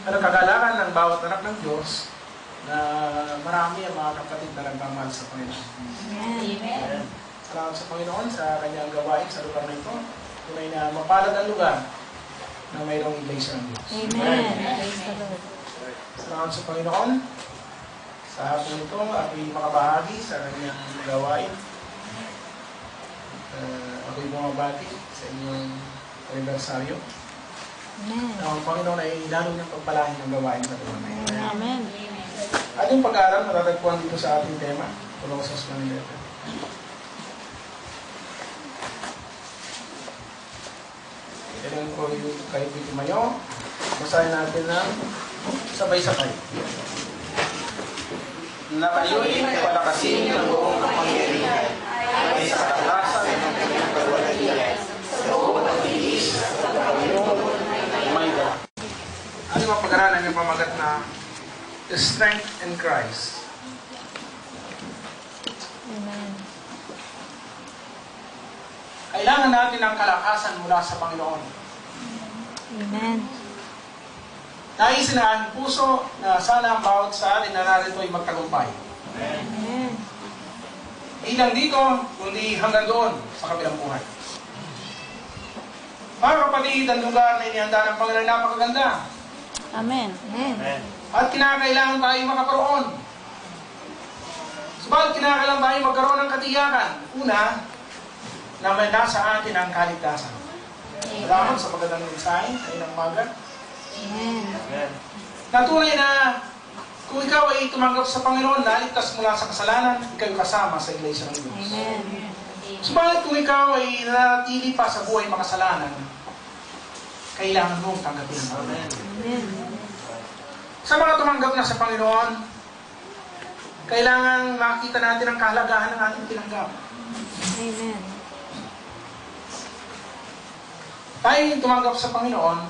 Ano kagalakan ng bawat anak ng Diyos na marami ang mga kapatid na nagmamahal sa Panginoon. Amen. Salamat sa Panginoon sa kanyang gawain sa lugar na ito. Tunay na mapalad ang lugar na mayroong iglesia ng Diyos. Amen. Praise the Lord. Salamat sa Panginoon. Sa hapon ito, ako'y makabahagi sa kanyang gawain. Ako'y bumabati sa inyong anibersaryo. Amen. Ang Panginoon ay lalo niyang pagpalahin ang gawain sa lugar na ito. Amen. Ating pag-aaral, matatagpuan dito sa ating tema, Colossus 1:11. Kailan ko yung kayo Timayo, basahin natin ng sabay-sabay. Na kayo'y palakasin ng buong kapangyarihan ay sa katalasan ng pinagkawalayan sa buong pag-iis sa Panginoon may dala. Ating mapag-aralan yung pamagat na The Strength in Christ. Amen. Kailangan natin ng kalakasan mula sa Panginoon. Amen. Nais na ang puso na sana ang bawat sa atin na narito ay magtagumpay. Amen. Hindi lang dito, kundi hanggang doon sa kabilang buhay. Mga kapatid, ang lugar na inihanda ng Panginoon ay napakaganda. Amen. Amen. At kinakailangan tayo makaparoon. Subalit kinakailangan tayo magkaroon ng katiyakan. Una, na may nasa atin ang kaligtasan. Salamat sa magandang mensahe sa ilang umaga. Amen. Natunay na kung ikaw ay tumanggap sa Panginoon, naligtas mula sa kasalanan, ikaw ay kasama sa Iglesia ng Diyos. Amen. Subalit kung ikaw ay nanatili pa sa buhay makasalanan, kailangan mong tanggapin. Amen. Amen. Sa mga tumanggap na sa Panginoon, kailangan makita natin ang kahalagahan ng ating tinanggap. Amen. Tayo tumanggap sa Panginoon,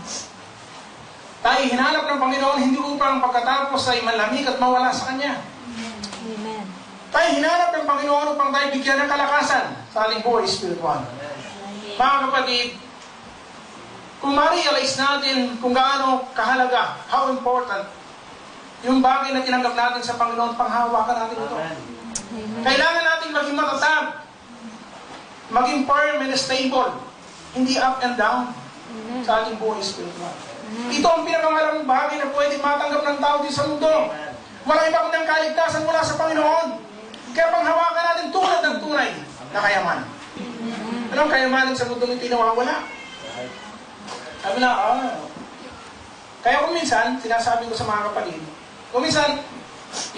tayo hinanap ng Panginoon hindi upang pagkatapos ay malamig at mawala sa Kanya. Amen. Tayo hinanap ng Panginoon upang tayo bigyan ng kalakasan sa ating buhay spiritual. Mga kapatid, kung ma-realize natin kung gaano kahalaga, how important, yung bagay na tinanggap natin sa Panginoon, panghawakan natin ito. Amen. Kailangan natin maging matatag, maging firm and stable, hindi up and down sa ating buhay spiritual. Ito ang pinakamalaking bagay na pwedeng matanggap ng tao din sa mundo. Walang iba kundi ang kaligtasan mula sa Panginoon. Kaya panghawakan natin tulad ng tunay na kayamanan. Anong kayamanan sa mundo hindi nawawala? Sabi na, kaya kung minsan, sinasabi ko sa mga kapatid, kung minsan,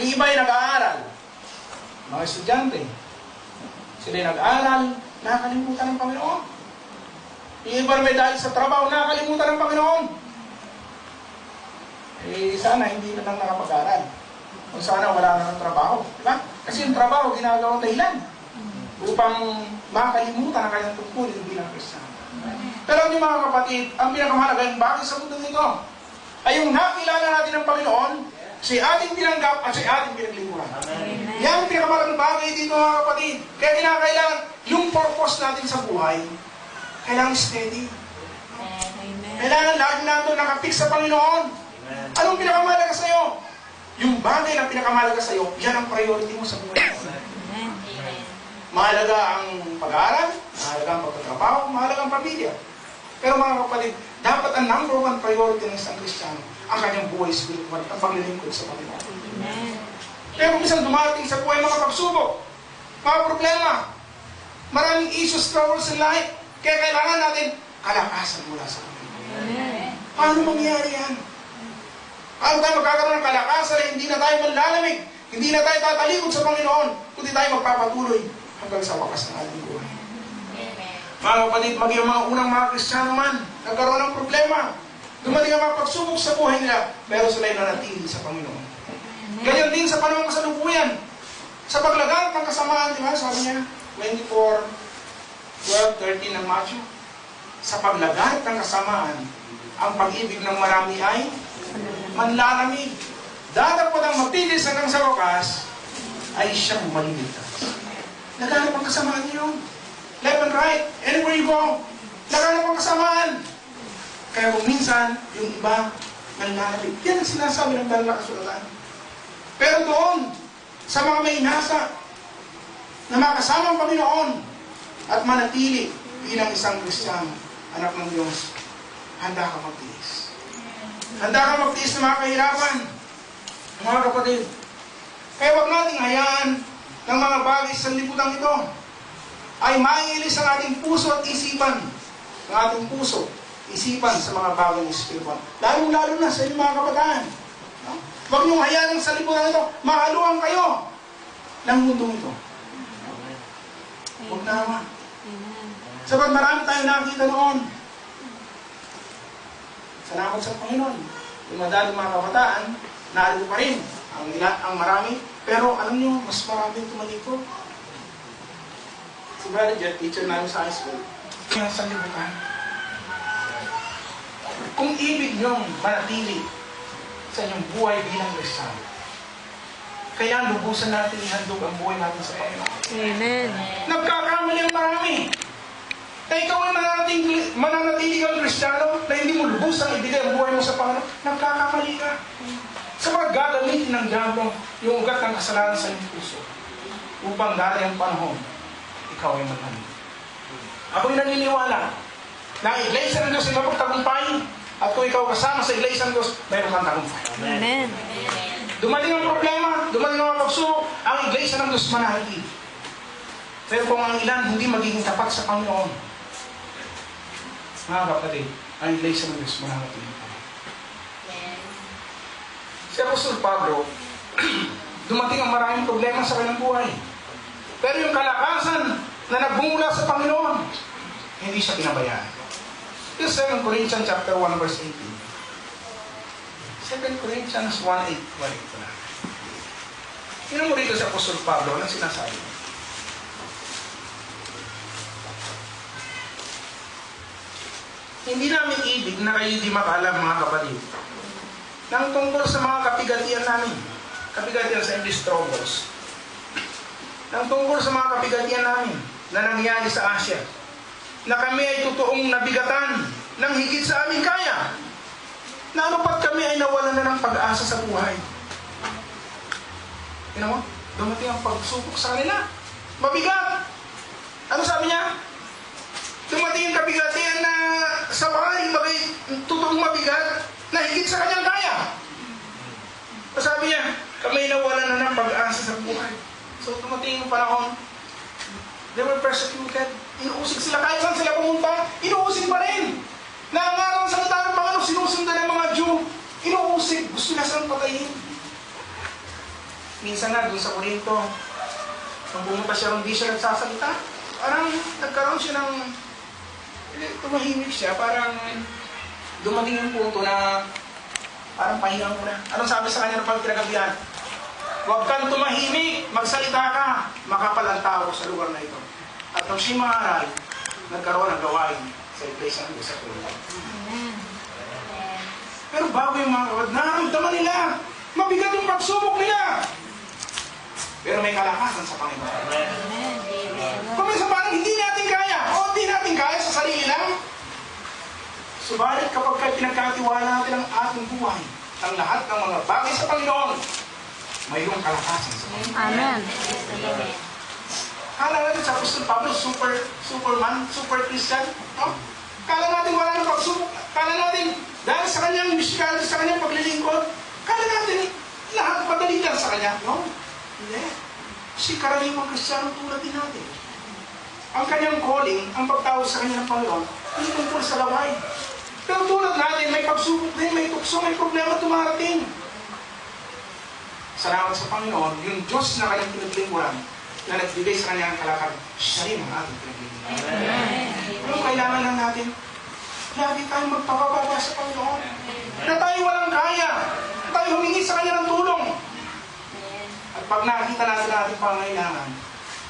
yung iba ay nag-aaral, mga estudyante, sila ay nag-aaral, nakakalimutan ng Panginoon. Yung iba may dahil sa trabaho, nakakalimutan ng Panginoon. Eh, sana hindi na lang nakapag-aaral. Kung sana wala na ng trabaho. Diba? Kasi yung trabaho, ginagawang dahilan upang makalimutan ang kanyang tungkulin bilang Kristiyano. Pero yung mga kapatid, ang pinakamahalaga yung bagay sa mundo nito ay yung nakilala natin ng Panginoon, si ating binanggap at si ating pinaglingkuran. Yan ang pinakamahalagang bagay dito mga kapatid. Kaya kinakailangan yung purpose natin sa buhay, kailangan steady. Kailangan lagi natin nakapik sa Panginoon. Anong pinakamahalaga sa iyo? Yung bagay na pinakamahalaga sa iyo, yan ang priority mo sa buhay. Mahalaga ang pag-aaral, mahalaga ang pagtatrabaho, mahalaga ang pamilya. Pero mga kapatid, dapat ang number one priority ng isang Kristiyano ang kanyang buhay spiritual at ang paglilingkod sa Panginoon. Pero kung minsan dumating sa buhay mga pagsubok, mga problema, maraming issues, troubles in life, kaya kailangan natin kalakasan mula sa Panginoon. Paano mangyari yan? Paano tayo magkakaroon ng kalakasan na hindi na tayo manlalamig, hindi na tayo tatalikod sa Panginoon, kundi tayo magpapatuloy hanggang sa wakas ng ating buhay. Mga kapatid, maging mga unang mga Kristiyano man, nagkaroon ng problema. Dumating ang mga pagsubok sa buhay nila, pero sila ay nanatili sa Panginoon. Ganyan din sa panahon kasalukuyan. Sa paglaganap ng kasamaan, di ba? Sabi niya, 24:12-13 ng Matthew. Sa paglaganap ng kasamaan, ang pag-ibig ng marami ay manlalamig. Datapot ang matilis hanggang sa wakas, ay siyang maliligtas. Laganap ang kasamaan niyo. Left and right, anywhere you go, laganap ang kasamaan. Kaya kung minsan, yung iba, nanlalabig. Yan ang sinasabi ng banal na kasulatan. Pero doon, sa mga may nasa, na makasama ang Panginoon at manatili bilang isang Kristiyano, anak ng Diyos, handa ka magtiis. Handa ka magtiis ng mga kahirapan, mga kapatid. Kaya huwag nating hayaan ng mga bagay sa liputan ito ay maiilis ang ating puso at isipan. Ang ating puso, isipan sa mga bagay ng espiritual. Lalo-lalo na sa inyong mga kabataan. No? Huwag niyong hayaan sa liputan ito, mahaluan kayo ng mundong ito. Huwag naman. Sabat marami tayong nakita noon. Salamat sa Panginoon. Yung madaling mga kabataan, narito pa rin ang marami. Pero alam nyo, mas marami tumaliko. Si Brother Jet, teacher namin sa high school. Yung sa libutan. Kung ibig nyong manatili sa inyong buhay bilang Kristiyano, kaya lubusan natin ihandog ang buhay natin sa Panginoon. Amen. Nagkakamali ang marami. Kaya ikaw ay mananatili kang Kristiyano na hindi mo lubusang ibigay ang buhay mo sa Panginoon, nagkakamali ka. Sa mga gagamitin ng diablo yung ugat ng kasalanan sa iyong puso upang darating ang panahon, ikaw ay mananatili. Ako'y naniniwala na ang Iglesia ng Diyos ay mapagtagumpay at kung ikaw kasama sa Iglesia ng Diyos, mayroon kang tagumpay. Amen. Dumating ang problema, dumating ang pagsubok, ang Iglesia ng Diyos manahimik. Pero kung ang ilan hindi magiging tapat sa Panginoon, mga kapatid, ang Iglesia ng Diyos manahimik. Si Apostol Pablo, dumating ang maraming problema sa kanyang buhay. Pero yung kalakasan na nagbumula sa Panginoon, hindi siya pinabayaan. Yung 2 Corinthians chapter 1 verse 18. 2 Corinthians 1:8. Balik ko na. Yun mo rito si Apostol Pablo, anong sinasabi? Hindi namin ibig na kayo di makaalam, mga kapatid, nang tungkol sa mga kapigatian namin. Kapigatian sa English struggles. Nang tungkol sa mga kapigatian namin na nangyari sa Asia, na kami ay totoong nabigatan ng higit sa aming kaya, na ano pat kami ay nawalan na ng pag-asa sa buhay. Tingnan mo, dumating ang pagsubok sa kanila. Mabigat. Ano sabi niya? Dumating ang kabigatian na sa bahay, totoong mabigat na higit sa kanyang kaya. Sabi niya, kami nawalan na ng pag-asa sa buhay. So dumating ang panahon, they were persecuted. Inuusig sila, kahit saan sila pumunta, inuusig pa rin. Na ang araw sa salita ng Panginoon, sinusundan ng mga Jew, inuusig, gusto na silang patayin. Minsan nga, dun sa Corinto, nung pumunta siya, hindi siya nagsasalita. Parang nagkaroon siya ng, tumahimik siya, parang dumating yung punto na parang pahinga muna. Anong sabi sa kanya ng pagkinagabihan? Huwag kang tumahimik, magsalita ka, makapal ang tao sa lugar na ito. At nung siya maaral, nagkaroon ng gawain sa Iglesia ng Diyos sa Corinto. Pero bago yung mga kawad, nararamdaman nila, mabigat yung pagsubok nila. Pero may kalakasan sa Panginoon. Kung minsan parang hindi natin kaya, o hindi natin kaya sa sarili lang. Subalit kapag pinagkatiwala natin ang ating buhay, ang lahat ng mga bagay sa Panginoon, mayroong kalakasan sa Panginoon. Amen. Kala natin sa Apostol Pablo, Superman, super Christian. No? Kala natin wala ng pagsubok. Kala natin, dahil sa kanyang misyonaryo, sa kanyang paglilingkod, kala natin lahat madali lang sa kanya. No? Hindi. Si karaniwang Kristiyano tulad din natin. Ang kanyang calling, ang pagtawag sa kanya ng Panginoon, hindi tungkol sa laway. Pero tulad natin, may pagsubok din, may tukso, may problema tumarating. Salamat sa Panginoon, yung Diyos na kanyang pinaglingkuran, na nagbigay sa kanya ang kalakad, siya rin ang ating pinaglingkuran. Pero kailangan lang natin, lagi tayong magpapababa sa Panginoon. Na tayo walang kaya, na tayo humingi sa kanya ng tulong. At pag nakita natin ang ating pangailangan,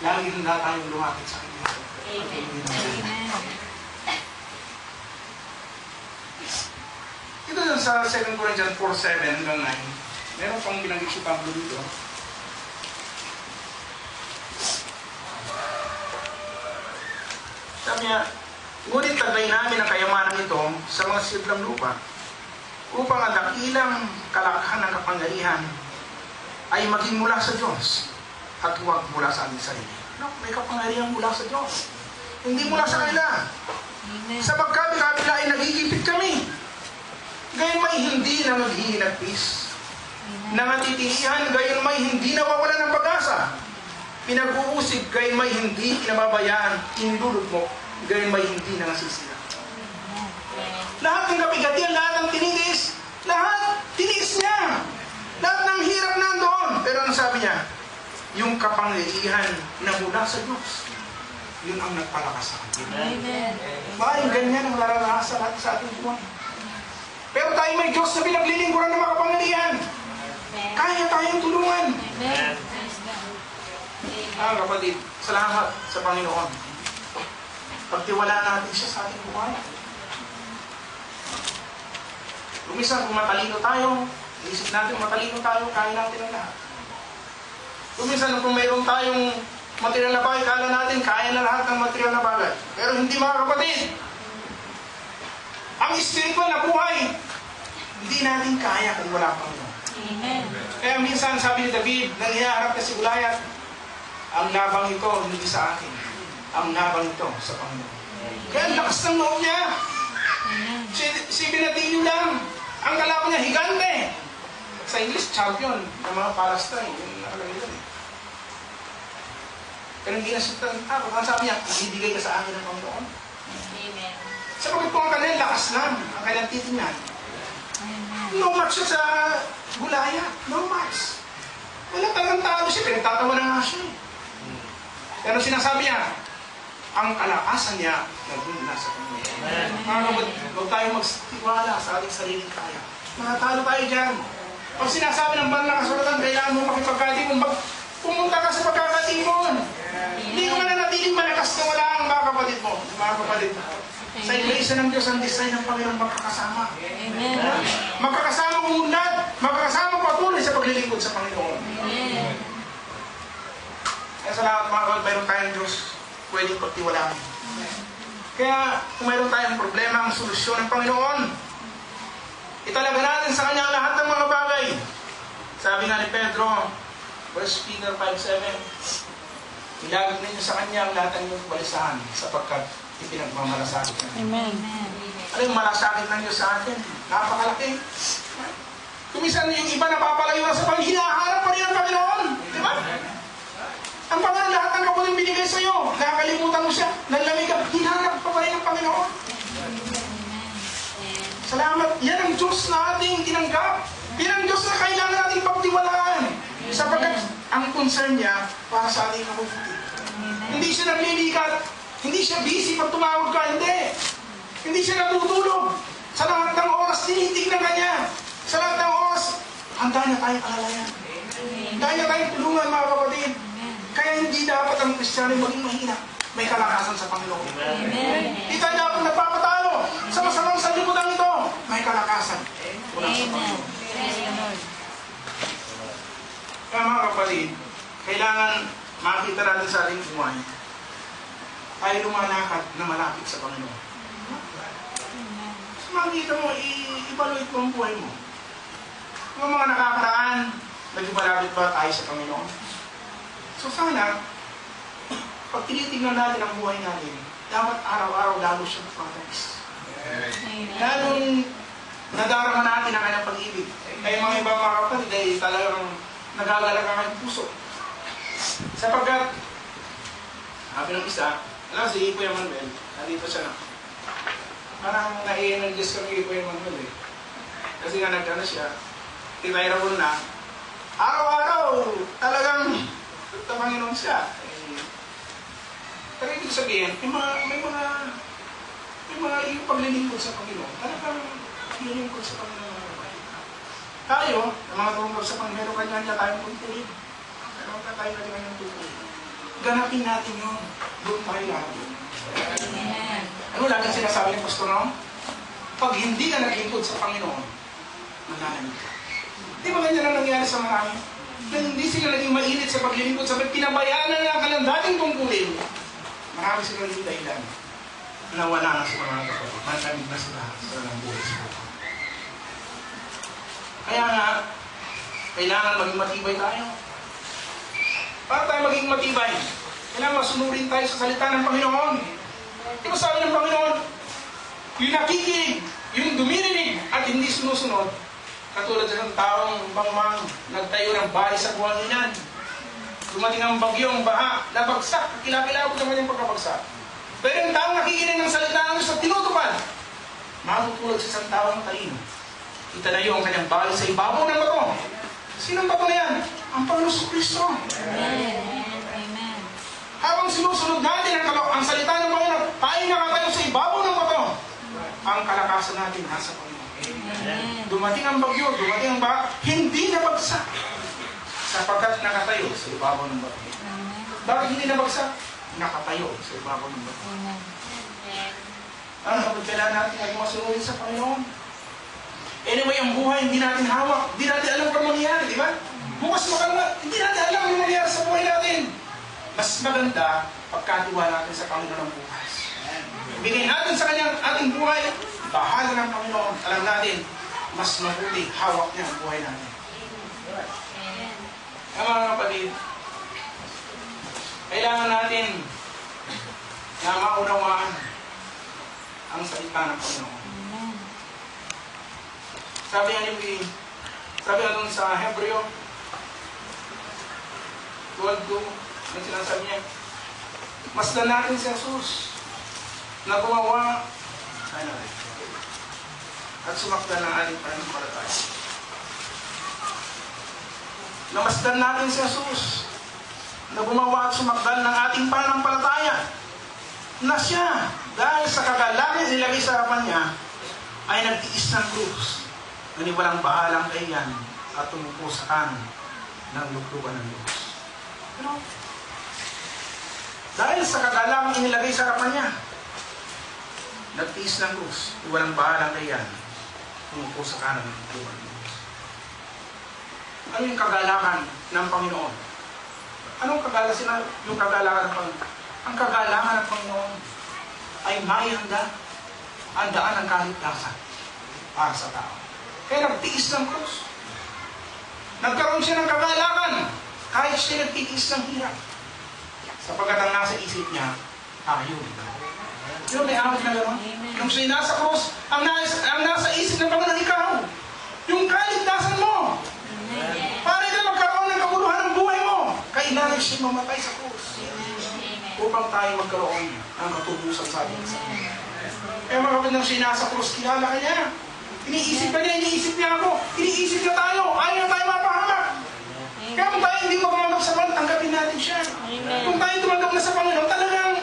lagi rin na tayong lumapit sa kanya. Ito dun sa 2 Corinthians 4:7 hanggang 9. Meron pang binanggit si Pablo dito. Sabi niya, ngunit taglay namin ang kayamanan ito sa mga sidlang lupa upang ang dakilang kalakahan ng kapangyarihan ay maging mula sa Diyos at huwag mula sa ating sarili. No, may kapangyarihan mula sa Diyos. Hindi mula sa kanila. Amen. Sapagkat kabila ay nagigipit kami. Gayon may hindi na maghihinagpis. Nangatitilihan, gayon may hindi nawawala ng pag-asa. Pinag-uusig, gayon may hindi pinababayaan. Inilulog mo, gayon may hindi nangasisira. Lahat ng kabigatian, lahat ng tinitis, lahat tiniis niya. Lahat ng hirap nandoon. Pero ang sabi niya, yung kapangyarihan na mula sa Diyos, yun ang nagpalakas sa atin. Amen. Maaaring ganyan ang naranasan natin sa ating buwan. Pero tayo may Diyos na pinaglilingkuran ng makapangyarihan. Kaya tayong tulungan. Amen. Kapatid, salamat sa Panginoon. Pagtiwalaan natin siya sa ating buhay. Lumisan kung matalino tayo, isip natin matalino tayo, kaya natin ang lahat. Lumisan kung mayroon tayong material na bagay, kala natin kaya na lahat ng material na bagay. Pero hindi, mga kapatid. Ang spiritual na buhay, hindi natin kaya kung wala pang Panginoon. Amen. Kaya minsan sabi ni David, nang hinaharap na si Goliath, ang labang ito hindi sa akin. Ang labang ito sa Panginoon. Kaya ang lakas ng loob niya. Si Binatilyo lang. Ang kalaban niya, higante. Sa English, champion ng mga Palestine. Yung nakalagay doon eh. Pero hindi na siya tanggap. Ang sabi niya, ibibigay ka sa akin ng Panginoon. Amen. Sabagat po ang kanilang lakas lang, ang kanilang titingnan. No match siya sa Goliath. No match. Wala talagang talo siya. Pinagtatawa na nga siya. Pero sinasabi niya, ang kalakasan niya nagmula sa Panginoon. Mga kapatid, huwag tayo magtiwala sa ating sariling kaya. Matalo tayo dyan. Pag sinasabi ng banal na kasulatan, kailangan mo makipagkatimon. Pumunta ka sa pagkakatimon. Hindi ka mananatiling malakas na wala ang mga kapatid mo. Mga kapatid mo. Sa iglesia ng Diyos, ang design ng Panginoon magkakasama. Amen. Magkakasama umunlad, magkakasama patuloy sa paglilingkod sa Panginoon. Amen. Kaya salamat mga kapatid, mayroon tayong Diyos pwedeng pagtiwalaan. Kaya kung mayroon tayong problema, ang solusyon ng Panginoon, italaga natin sa Kanya lahat ng mga bagay. Sabi nga ni Pedro, 1 Peter 5:7, ilagag ninyo sa Kanya ang lahat ng inyong balisahan sapagkat ipinagmamalasakit na. Amen. Ano yung malasakit ng Diyos sa atin? Napakalaki. Kumisan yung iba napapalayo na sa hinaharap pa rin ang Panginoon. Di ba? Ang Panginoon, lahat ng kabuling binigay sa iyo, nakakalimutan mo siya, nalamig ka, hinaharap pa rin ang Panginoon. Salamat. Yan ang Diyos na ating tinanggap. Yan ang Diyos na kailangan nating pagtiwalaan. Sapagkat ang concern niya para sa ating mabuti. Hindi siya naglilikat. Hindi siya busy pag tumawag ka. Hindi. Hindi siya natutulog. Sa lahat ng oras, tinitignan ka niya. Sa lahat ng oras, handa niya tayong alalayan. Handa niya tayong tulungan, mga kapatid. Kaya hindi dapat ang Kristiyano maging mahina. May kalakasan sa Panginoon. Amen. Hindi tayo dapat nagpapatalo sa masamang sanlibutan ito. May kalakasan. Amen. Kaya mga kapatid, kailangan makita natin sa ating buhay, tayo lumalakad na malapit sa Panginoon. So makikita mo, i-evaluate mo ang buhay mo. Yung mga nakakaraan, naging malapit ba tayo sa Panginoon? So sana, pag tinitignan natin ang buhay natin, dapat araw-araw lalo siya mag-practice. Lalong nadarama natin ang kanyang pag-ibig. Kaya mga ibang mga kapatid ay talagang nagagalak ang kanyang puso. Sapagkat, sabi ng isa, alam si Kuya Manuel, nandito siya na. Parang nai-energize kami kay Kuya Manuel eh. Kasi nga nag-ano siya, titirabulo na, araw-araw talagang sa Panginoon siya. Pero ibig sabihin, may mga yung paglilingkod sa Panginoon, talagang paglilingkod sa Panginoon. Tayo, ang mga tungkol sa Panginoon, meron kanya tayong tungkulin. Meron ka tayo kanyang tungkulin. Ganapin natin yun. Doon tayo lahat. Ano lagi sinasabi ng Pastor Rom? Pag hindi ka naglingkod sa Panginoon, malalamig ka. Di ba ganyan ang nangyari sa marami? Na hindi sila naging mainit sa paglilingkod, sabi pinabayaan na lang kanilang dating tungkulin. Marami silang yung dahilan. Nawala na sila mga kapatid. Malamig na sila sa ng buhay sa buhay. Kaya nga, kailangan maging matibay tayo. Para tayo maging matibay, kailangan masunurin tayo sa salita ng Panginoon. Di ba sabi ng Panginoon, yung nakikinig, yung dumirinig at hindi sinusunod, katulad sa taong bangmang nagtayo ng bahay sa buwan niyan. Dumating ang bagyong baha, nabagsak, kilakilabot naman yung pagkabagsak. Pero yung taong nakikinig ng salita ng Diyos at tinutupad, matutulog sa isang taong talino. Italayo ang kanyang bahay sa ibabaw ng bato. Sinong bato na yan? Ang Panginoon Kristo. Amen. Habang sinusunod natin ang salita ng Panginoon, tayo nakatayo sa ibabaw ng bato. Ang kalakasan natin nasa Panginoon. Dumating ang bagyo, dumating ang baha, hindi nabagsak. Sapagkat nakatayo sa ibabaw ng bato. Bakit hindi nabagsak? Nakatayo sa ibabaw ng bato. Kapag kailangan natin ay masunurin sa Panginoon. Anyway, ang buhay hindi natin hawak. Hindi natin alam kung mangyayari, di ba? Bukas makalama, hindi natin alam kung mangyayari sa buhay natin. Mas maganda pagkatiwala natin sa Panginoon ng bukas. Ibigay natin sa kanyang ating buhay, bahala ng Panginoon. Alam natin, mas mabuti, hawak niya ang buhay natin. Kaya mga kapatid, kailangan natin na maunawaan ang salita ng Panginoon. Sabi nga dun sa Hebreo 12:2, ang sinasabi niya, masdan natin si Jesus na gumawa at sumakda ng ating pananampalataya. Namasdan natin si Jesus na gumawa at sumakdal ng ating pananampalataya na siya, dahil sa kagalangan nilagay sa harapan niya, ay nagtiis ng krus na walang bahalang kahiyan at tumupo sa kanan ng lukluban ng Diyos. Pero, dahil sa kagalangan inilagay sa harapan niya, nagtiis ng krus, walang bahalang kahiyan, tumupo sa kanan ng lukluban ng Diyos. Ano yung kagalangan ng Panginoon? Anong kagalangan? Yung kagalangan ng Panginoon? Ang kagalangan ng Panginoon ay mayanda ang daan ng kaligtasan para sa tao. Kaya nagtiis ng krus. Nagkaroon siya ng kagalangan kahit siya nagtiis ng hirap. Sapagkat ang nasa isip niya, tayo. Yung may awit na gano'n. Nung siya nasa krus, ang nasa isip ng Panginoon, ikaw. Yung kaligtasan mo. Para ikaw magkaroon ng kabuluhan ng buhay mo. Kailangan siya mamatay sa krus. Upang tayo magkaroon ng katubusan sa atin. Kaya mga kapatid, nang siya nasa krus, kilala ka niya. Iniisip ka niya, iniisip niya ako. Iniisip niya tayo. Ayaw na tayo mapahamak. Kaya kung tayo hindi tumanggap sa Panginoon, tanggapin natin siya. Kung tayo tumanggap na sa Panginoon, talagang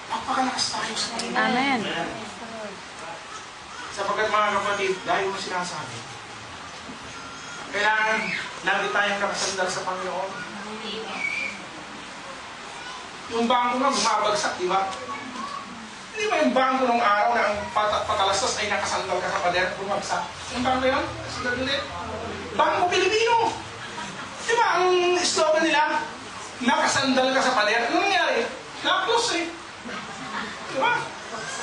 magpakalakas tayo sa Panginoon. Amen. Sapagkat mga kapatid, dahil mo sinasabi, kailangan lagi tayong nakasandal sa Panginoon. Yung bangko nga bumabagsak, di ba? Hindi ba yung bangko nung araw na ang patalastas ay nakasandal ka sa pader, bumagsak? Yung bangko yun? Sandal ulit? Bangko Pilipino! Di ba ang slogan nila? Nakasandal ka sa pader. Ano nangyari? Na-close eh. Di ba?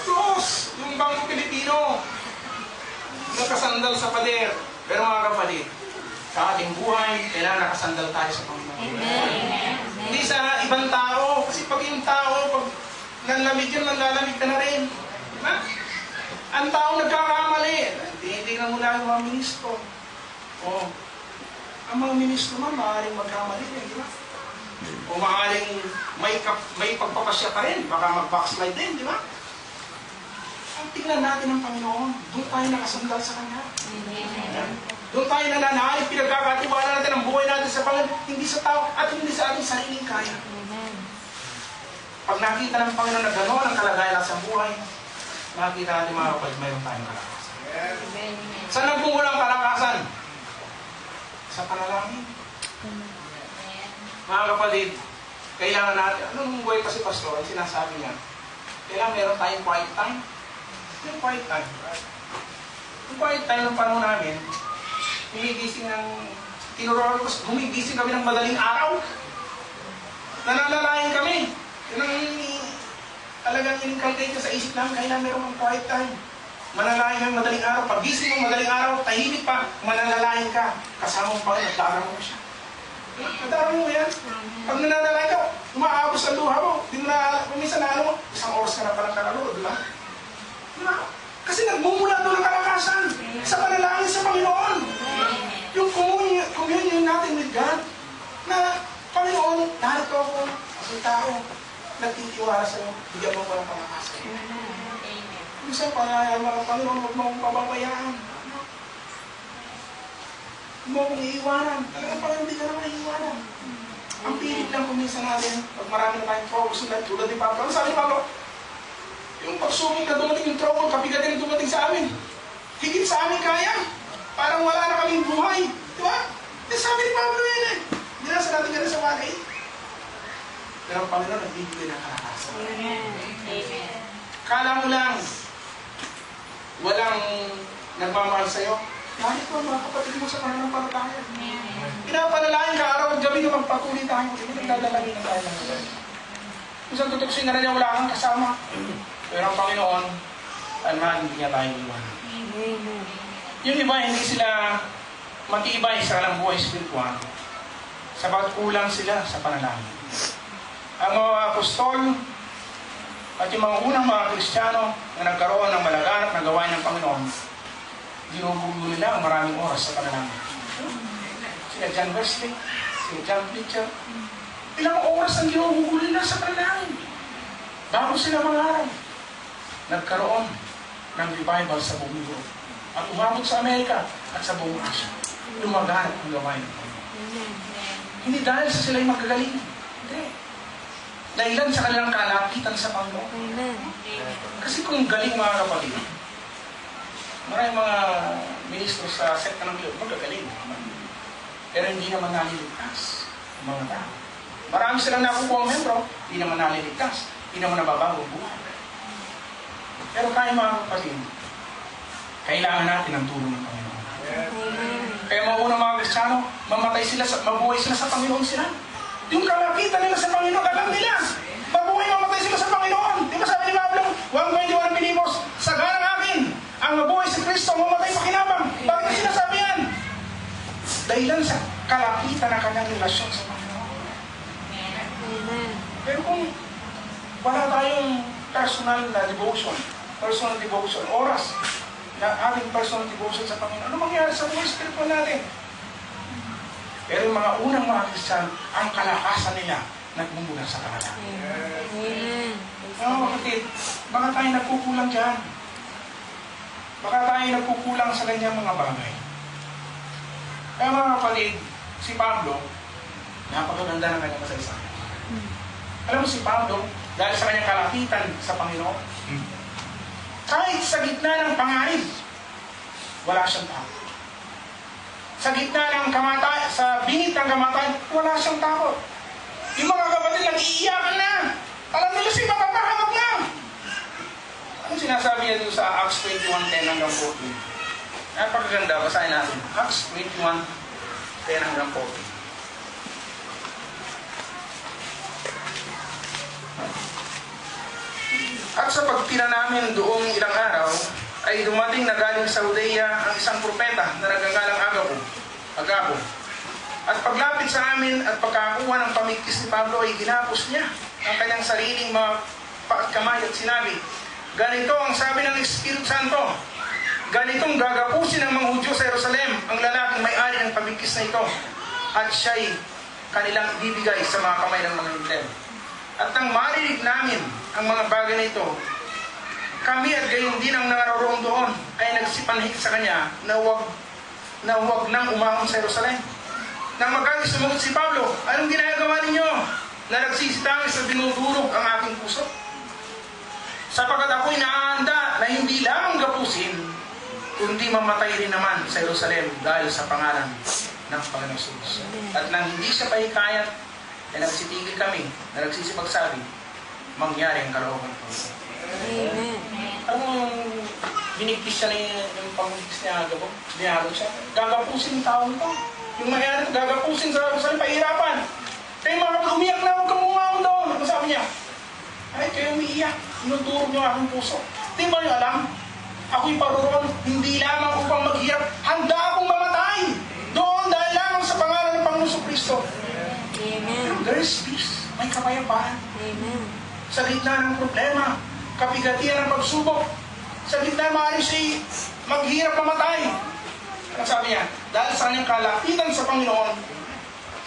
Close! Yung bangko Pilipino. Nakasandal sa pader. Pero mga kapatid, sa ating buhay, kailangan nakasandal tayo sa Panginoon. Amen. Hindi sa ibang tao. Kasi pag yung tao, pag nanlamig yun, nanlalamig ka na rin. Diba? Ang tao nagkakamali. Hindi na muna yung mga ministro. O, ang mga ministro man, maaaring magkamali rin, di ba? O maaaring may pagpapasya pa rin. Baka mag-backslide din, di ba? Ang tingnan natin ang Panginoon. Doon tayo nakasandal sa Kanya. Doon tayo nananalig, pinagkakatiwala natin ang buhay natin sa Panginoon, hindi sa tao at hindi sa ating sariling kaya. Pag nakita ng Panginoon na gano'n ang kalagayan sa buhay, makikita natin mga kapatid, mayroon tayong kalakasan. Saan nagmumula ang kalakasan? Sa panalangin. Mga kapatid, kailangan natin, anong buhay pa si Pastor, sinasabi niya, kailangan meron tayong quiet time. Yung quiet time. Yung quiet time ng panahon namin, humigising kami ng madaling araw. Nananalayan kami. Yun ang talagang in-calculate sa isip namin, kailangan meron ng quiet time. Manalangin mo madaling araw. Pagising mo madaling araw, tahimik pa, mananalangin ka. Kasama mo pa rin, nagdarama mo siya. Nadarama mo yan. Pag nananalangin ka, umaabos ang luha mo. Di mo na, minsan na ano, isang oras ka na palang kalaro, di ba? Di ba? Kasi nagmumula doon ang kalakasan sa panalangin sa Panginoon. Yung communion natin with God, na Panginoon, narito ako, ang tao, nagtitiwala sa'yo, bigyan mo ko ng palakasan. Minsan, panayaan mo ng Panginoon, huwag mo akong pababayaan. Huwag mo akong iiwanan. Talagang Panginoon, hindi ka naman iiwanan. Ang pilit lang kuminsan natin, pag marami na tayong focus na tulad ni Pablo. Ano sabi ni Pablo? Yung pagsubok na dumating yung trouble, kapigatin na dumating sa amin. Higit sa amin kaya. Parang wala na kaming buhay. Di ba? Sabi ni Pablo yan eh. Hindi na sa natin ganun sa bagay. Pero ang Panginoon, nagbibigay ng kalakasan. Amen. Kala mo lang, walang nagmamahal sa'yo. Kahit mo, mga kapatid mo sa pananampalataya. Pinapanalangin ka araw at gabi na magpatuloy tayo. Hindi nagdadalangin na tayo ng gabi. Minsan tutuksin na rin niya, wala kang kasama. Pero ang Panginoon, hindi niya tayo iwan. Yung iba, hindi sila matibay sa kanilang buhay spiritual. Sabagat kulang sila sa panalangin. Ang mga apostol at yung mga unang mga Kristiyano na nagkaroon ng malaganap na gawain ng Panginoon, ginugulo nila ang maraming oras sa panalangin. Sila John Wesley, sila John Preacher, ilang oras ang ginugulo nila sa panalangin. Bago sila mangaral, nagkaroon ng revival sa buong Europe at umabot sa Amerika at sa buong Asia. Lumaganap ang gawain ng Panginoon. Hindi dahil sa sila'y magagaling. Hindi. Dahilan sa kanilang kalapitan sa Panginoon. Kasi kung galing mga kapatid, maraming mga ministro sa sekta ng Diyos, magagaling. Pero hindi naman naliligtas ang mga tao. Marami silang nakukuha ang membro, hindi naman naliligtas. Hindi naman nababago ang buhay. Pero tayo mga kapatid, kailangan natin ang tulong ng Panginoon. Kaya mauna mga Kristiyano, mabuhay sila sa Panginoon sila. Yung kalapitan nila sa Panginoon, alam nila. Mabuhay, mamatay sila sa Panginoon. Di ba sabi ni Pablo, 1:21 Pilipos, saganang akin, ang mabuhay si Kristo, mamatay pakinabang. Bakit sinasabi yan? Dahilan sa kalapitan ng kanyang relasyon sa Panginoon. Pero kung wala tayong personal devotion, oras, na ating personal devotion sa Panginoon, ano mangyari sa buhay spiritual natin? Pero yung mga unang mga Kristiyano, ang kalakasan nila nagmumula sa panalangin. Kapatid, baka tayo nagkukulang dyan. Baka tayo nagkukulang sa ganyang mga bagay. Kaya mga kapatid, si Pablo, napakaganda ng kanyang kasaysayan. Alam mo si Pablo, dahil sa kanyang kalapitan sa Panginoon, kahit sa gitna ng panganib, wala siyang takot. Sa gitna ng kamatay, sa bingit ng kamatay, wala siyang takot. Yung mga kapatid, nag-iiyakan na. Alam nila si mapapahamak na. Anong sinasabi niya dito sa Acts 21:10 hanggang 14? Napakaganda, basahin natin. Acts 21:10 hanggang 14. At sa pagtira namin doong ilang araw, ay dumating na galing sa Judea ang isang propeta na nagngangalang Agabo. At paglapit sa amin at pagkakuha ng pamigkis ni Pablo ay ginapos niya ang kanyang sariling mga kamay at sinabi, ganito ang sabi ng Espiritu Santo, ganitong gagapusin ng mga Hudyo sa Jerusalem ang lalaking may-ari ng pamigkis na ito at siya'y kanilang ibibigay sa mga kamay ng mga Hintil. At nang marinig namin ang mga bagay na ito, kami at gayon din ang naroon doon ay nagsipanhik sa kanya na huwag nang umahon sa Jerusalem. Nang magaling sumagot si Pablo, anong ginagawa ninyo? Na nagsisitangis sa dinudurog ang aking puso. Sapagkat ako'y naahanda na hindi lamang gapusin, kundi mamatay rin naman sa Jerusalem dahil sa pangalan ng Panginoon Jesus. At nang hindi siya pahikayat, ay nagsitigil kami na nagsisipagsabi, mangyari ang kalooban ko. Amen. Alam mo yung binigkis siya yung pamigkis niya Agabo? Binarog siya. Gagapusin yung taong ito. Yung mayari, gagapusin sa pahirapan. Kaya mga umiyak na, huwag kang umahon doon. Ano sabi niya? Ay, kayo umiiyak. Inudurog niyo aking puso. Di ba niyo alam? Ako'y paroroon, hindi lamang upang maghirap, handa akong mamatay. Doon dahil lamang sa pangalan ng Panginoong Kristo. Amen. There is peace. May kapayapaan. Amen. Sa gitna ng problema, kapigatian ng pagsubok, sa gitna maaari siya maghirap mamatay. Ano sabi niya? Dahil sa kanyang kalapitan sa Panginoon,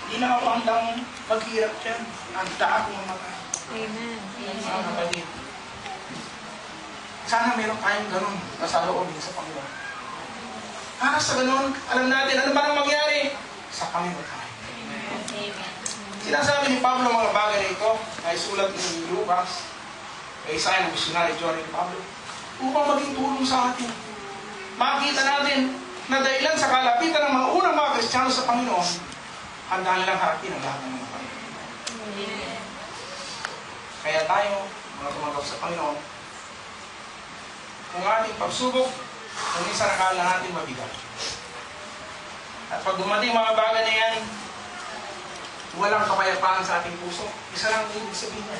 hindi na ako handang maghirap dyan. Handa akong mamatay. Amen. Mga kapatid, sana meron tayong ganun na sa loob sa Panginoon. Para sa ganun, alam natin ano ba nang mangyari? Sa Panginoon tayo. Amen. Sinasabi ni Pablo mga bagay na ito ay sulat ni Lucas kay Simon, missionary John ni Pablo upang maging tulong sa atin. Makita natin na dahilan sa kalapitan ng mga unang mga Kristiyano sa Panginoon, handa nilang harapin ang lahat ng mga Panginoon. Kaya tayo, mga tumanggap sa Panginoon, kung ating pagsubok, kung minsan nakala natin mabigat. At pag dumating mga bagay na yan, walang kapayapaan sa ating puso, isa lang ang ibig sabihin niya.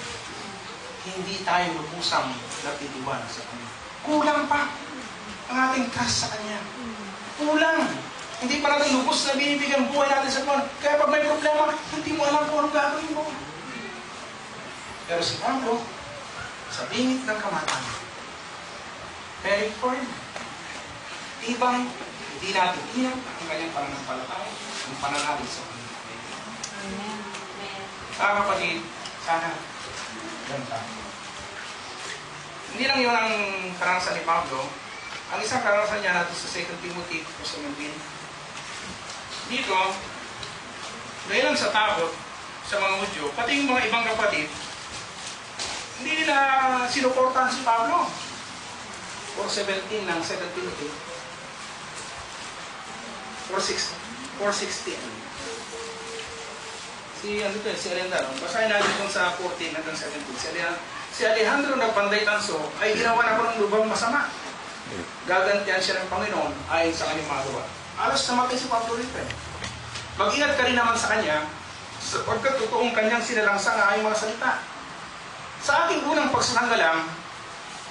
Hindi tayo lubusang natitiwala sa Kanya. Kulang pa ang ating trust sa Kanya. Kulang. Hindi pa natin lubos na binibigyan buhay natin sa Panginoon. Kaya pag may problema, hindi mo alam kung anong gagawin mo. Pero si Pablo, sa bingit ng kamatayan, very firm. Tibay, hindi natin iyak ang kanyang pananampalataya, ang pananalig sa Panginoon. Amen. Mga kapatid, sana ganda. Hindi lang yun ang karanasan ni Pablo. Ang isang karanasan niya natin sa 2 Timothy 2:17. Dito, dahil lang sa takot sa mga Hudyo, pati yung mga ibang kapatid, hindi nila sinuportahan si Pablo. 4:17 ng 2 Timothy. 4:16. Si Alejandro, basahin natin kung sa 14 hanggang 17. Si Alejandro na Panday Tanso ay ginawa na ko ng lubang masama. Gagantihan siya ng Panginoon ayon sa kanyang mga gawa. Alos namatay si Pablo rito. Mag-ingat ka rin naman sa kanya sapagkat totoong kanyang sinalangsang ang aking mga salita. Sa aking unang pagsasanggalang,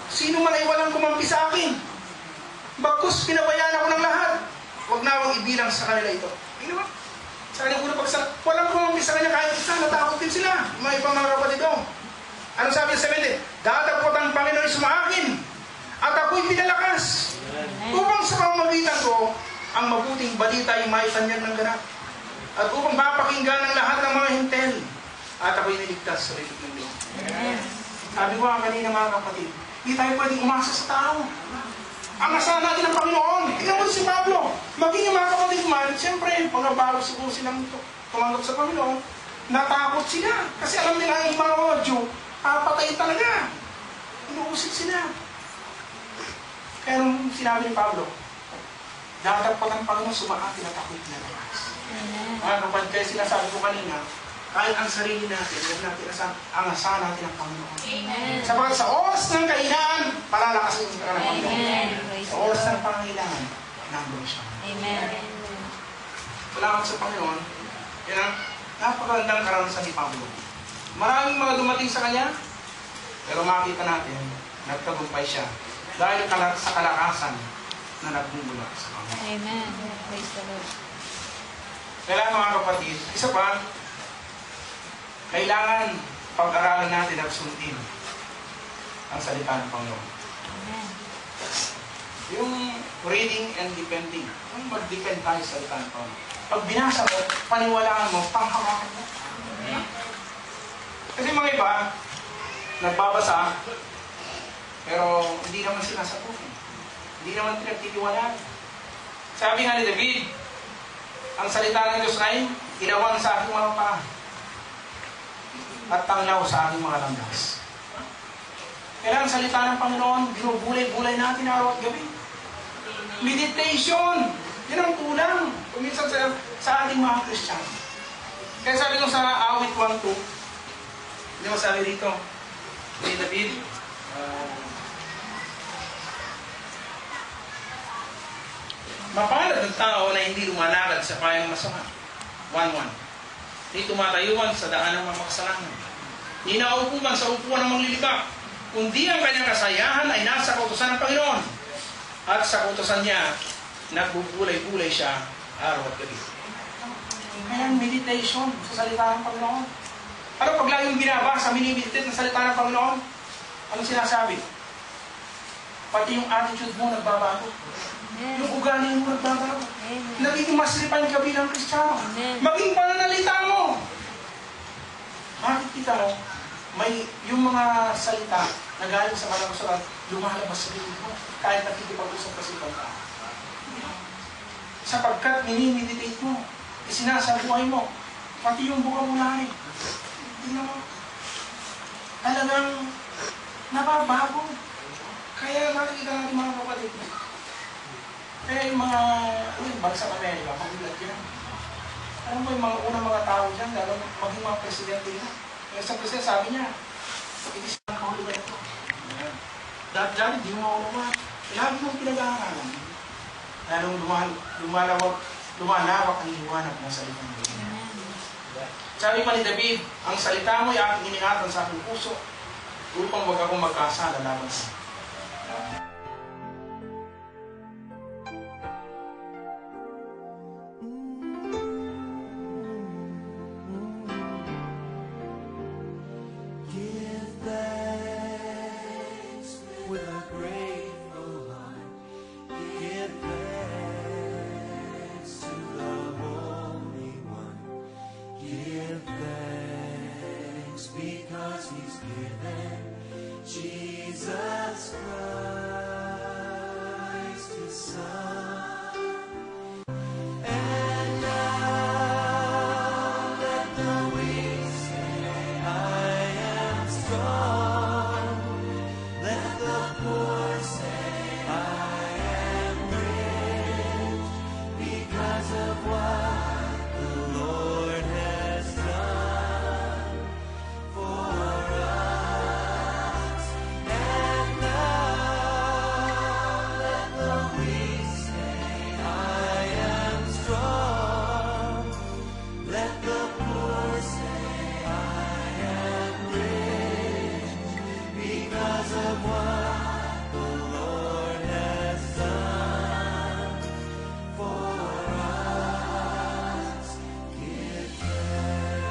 sino man ay walang kumampi sa akin. Bagkus pinabayaan ako ng lahat. Huwag na akong ibilang sa kanila ito. Hindi ba? Sa kanyang unang pagsasanggalang, walang kumampi sa kanya kahit isa, natakot din sila. Mga ibang mga kapatid doon. Anong sabi sa 17? Dadapot ang Panginoon sa akin at ako'y pinalakas upang sa pamamagitan ko ang mabuting balita ay maitanyag ng ganap at upang mapakinggan ng lahat ng mga hintel at ako'y niligtas sa lilit ng Diyos. Sabi ko nga kanina mga kapatid, hindi tayo pwedeng umasa sa tao. Ang asahan natin ng Panginoon. Tingnan mo si Pablo. Maging yung mga kapatid man, siyempre, mga bago siguro silang tumanggap sa Panginoon, natakot sila. Kasi alam nila ang mga Diyo, papatay talaga. Inuusik sila. Kaya nung sinabi ni Pablo, dadagpat ang Panginoon sumaatin at ako'y pinalakas. Mga kapatid, kaya sinasabi ko kanina, kahit ang sarili natin, huwag natin ang asahan natin ang Panginoon. Sapagkat sa oras ng kahinaan, palalakasin ka ng Panginoon. Sa oras ng pangailangan, nandun siya. Amen. Salamat sa Panginoon. Yan ang napakagandang karanasan ni Pablo. Maraming mga dumating sa kanya, pero makita natin, nagtagumpay siya. Dahil sa kalakasan na nagbubula sa Panginoon. Amen. Praise the Lord. Kailangan mga kapatid, isa pa, kailangan pag-aralan natin at sundin ang salita ng Panginoon. Amen. Yung reading and depending, yung mag-depend tayo sa salita ng Panginoon. Pag binasa mo, paniwalaan mo, panghawakan mo. Kasi mga iba, nagbabasa, pero hindi naman sila sapukin. Hindi naman pinagtitiwalaan. Sabi nga ni David, ang salita ng Diyos ay ginawan sa aking mga paa at tanglaw sa aking mga landas. Kailangan salita ng Panginoon, binubulay-bulay natin araw at gabi. Meditation, yan ang kulang. Kuminsan sa ating mga Kristiyano. Kaya sabi ko sa awit 1:2, hindi mo sabi dito, ni David, mapalad ng tao na hindi lumalakad sa payang masama. 1:1. Di tumatayuan sa daan ng mga makasalanan. Di naupo man sa upuan ng manglilibak. Kundi ang kanyang kasayahan ay nasa kautusan ng Panginoon. At sa utosan niya, nagbubulay-bulay siya araw at gabi. Kaya meditation sa salita ng Panginoon. Ano pag laging binabasa, minimeditate ng salita ng Panginoon? Anong sinasabi? Pati yung attitude mo nagbabago. Yung ugali mo nagbabago. Nagiging maslipan ka bilang Kristiyano. Maging pananalita mo. Makikita mo, may yung mga salita na galing sa malang surat, lumalabas sa bibig mo. Kahit nakikipag-usap ka sa ibang tao. Sapagkat minimeditate mo, isinasabuhay mo, pati yung vocabulary. Tingnan mo, talagang nababago. Kaya nakikita natin mga kapatid. Kaya yung mga bansa Amerika, magulat yan. Alam mo yung mga unang mga tao dyan, lalo maging mga presidente na. Yung isang presidente sabi niya, it is not holy by ito. Dahil di mo maulawa. Lagi mong pinag-aaralan. Lalong lumalawak ang liwanag ng salita ng Diyos. Sabi pa ni David, ang salita mo ay aking iminatan sa aking puso upang wag akong magkasala laban sa with a grateful heart. Give thanks to the Holy One. Give thanks because He's given Jesus Christ His Son. And now let the weak say, I am strong. Let the poor say, I am rich, because of what the Lord has done for us. And now let the weak say, I am strong. Let the poor say, I am rich, because of what